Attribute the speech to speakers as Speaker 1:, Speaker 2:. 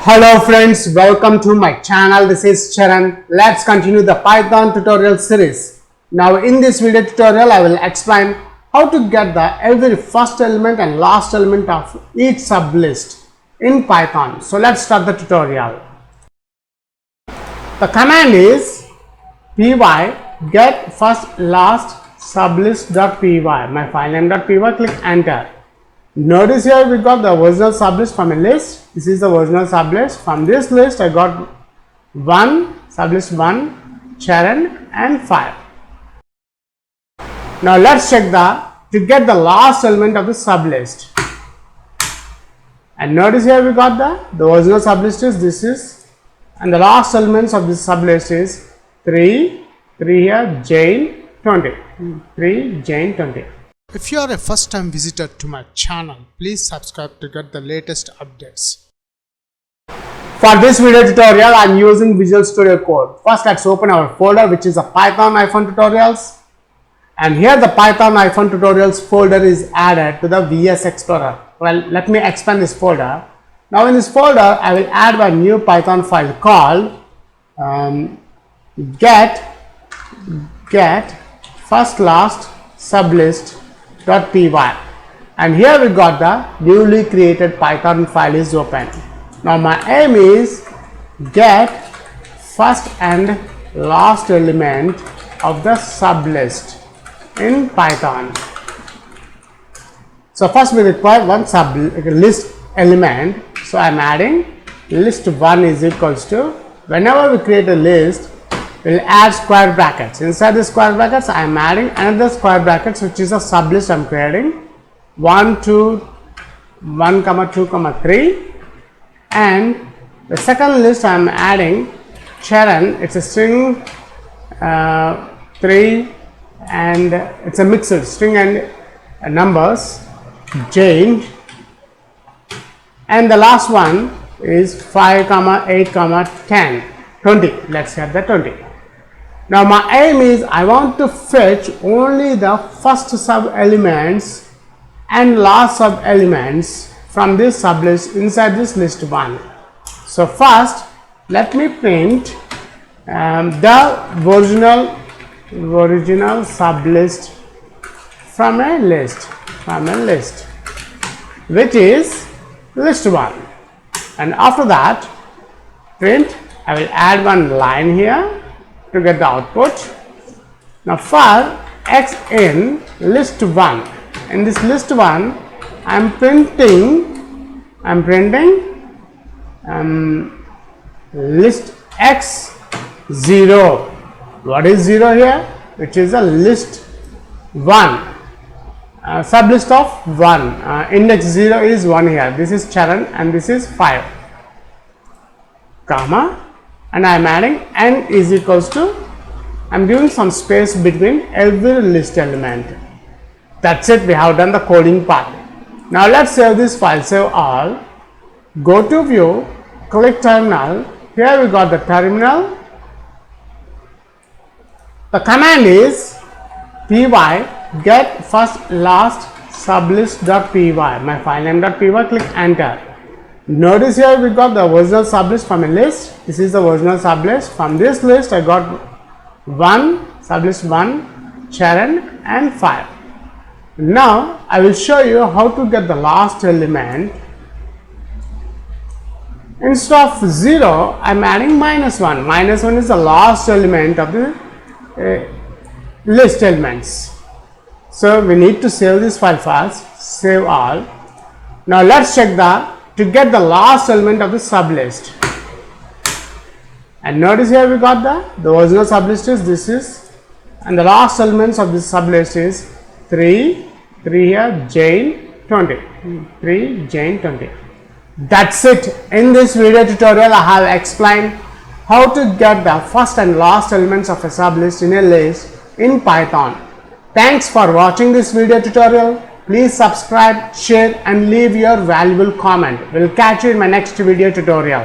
Speaker 1: Hello friends, welcome to my channel. This is Charan. Let's continue the Python tutorial series. Now in this video tutorial I will explain how to get the every first element and last element of each sublist in Python. So let's start the tutorial. The command is py get first last sublist.py, my file name.py. Click enter. Notice here we got the original sublist from a list. This is the original sublist. From this list I got sublist 1, Charan and 5. Now let's check to get the last element of the sublist. And notice here we got the original sublist is this and the last elements of this sublist is 3 here, Jane 20, 3 Jane 20. If you are a first time visitor to my channel, please subscribe to get the latest updates. For this video tutorial, I am using Visual Studio Code. First, let's open our folder which is a Python-tutorials. And here the Python-tutorials folder is added to the VS Explorer. Well, let me expand this folder. Now in this folder, I will add a new Python file called get first last sublist.py, and here we got the newly created Python file is open. Now my aim is get first and last element of the sublist in Python. So first we require one list element. So I am adding list 1 is equals to, whenever we create a list, we will add square brackets. Inside the square brackets I am adding another square brackets which is a sublist I am creating 1 2 3, and the second list I am adding Charan, it's a string 3 and it's a mixed string and numbers, Jane, and the last one is 5 8 10 20. Let's get the 20. Now my aim is I want to fetch only the first sub elements and last sub elements from this sublist inside this list 1. So first let me print the original sublist from a list which is list 1, and after that print, I will add one line here to get the output. Now for x in list 1, in this list 1 I am printing list x 0. What is 0 here? Which is a list 1, sublist of 1, index 0 is 1 here. This is Charan and this is 5, comma, and I am adding n is equals to, I am giving some space between every list element. That's it, we have done the coding part. Now let's save this file, save all, go to view, click terminal. Here we got the terminal. The command is py get first last sublist.py, my file name.py. Click enter. Notice here we got the original sublist from a list. This is the original sublist. From this list I got sublist 1, Charan and 5. Now I will show you how to get the last element. Instead of 0 I am adding -1. -1 is the last element of the list elements. So we need to save this file first, save all. Now let's check to get the last element of the sublist, and notice here we got the original sublist is this, and the last elements of this sublist is 3 here, Jane 20, 3 Jane 20. That's it. In this video tutorial I have explained how to get the first and last elements of a sublist in a list in Python. Thanks for watching this video tutorial. Please subscribe, share and leave your valuable comment. We'll catch you in my next video tutorial.